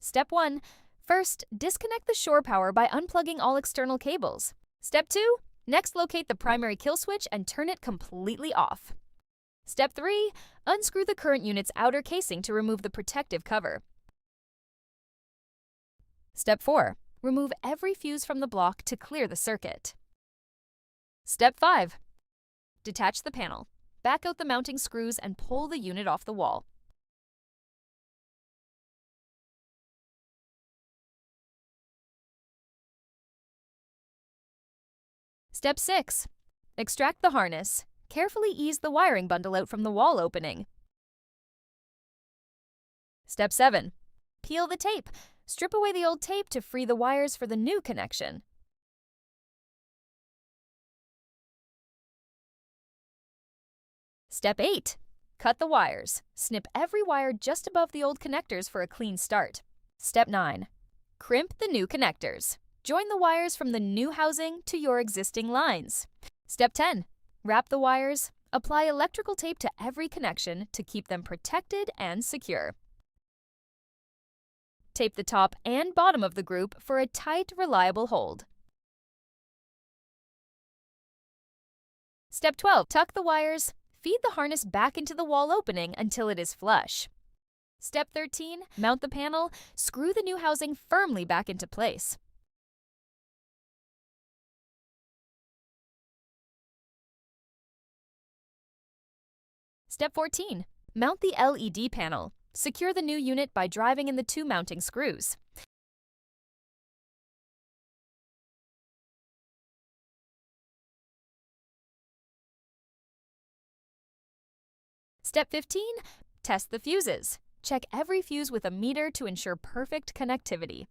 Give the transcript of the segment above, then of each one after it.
Step 1. First, disconnect the shore power by unplugging all external cables. Step 2. Next, locate the primary kill switch and turn it completely off. Step 3. Unscrew the current unit's outer casing to remove the protective cover. Step 4. Remove every fuse from the block to clear the circuit. Step 5. Detach the panel. Back out the mounting screws and pull the unit off the wall. Step 6. Extract the harness. Carefully ease the wiring bundle out from the wall opening. Step 7. Peel the tape. Strip away the old tape to free the wires for the new connection. Step 8. Cut the wires. Snip every wire just above the old connectors for a clean start. Step 9. Crimp the new connectors. Join the wires from the new housing to your existing lines. Step 10. Wrap the wires. Apply electrical tape to every connection to keep them protected and secure. Tape the top and bottom of the group for a tight, reliable hold. Step 12. Tuck the wires. Feed the harness back into the wall opening until it is flush. Step 13. Mount the panel. Screw the new housing firmly back into place. Step 14. Mount the LED panel. Secure the new unit by driving in the 2 mounting screws. Step 15. Test the fuses. Check every fuse with a meter to ensure perfect connectivity.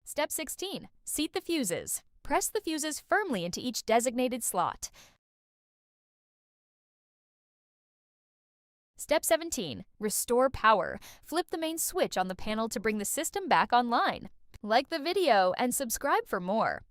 Step 16. Seat the fuses. Press the fuses firmly into each designated slot. Step 17. Restore power. Flip the main switch on the panel to bring the system back online. Like the video and subscribe for more.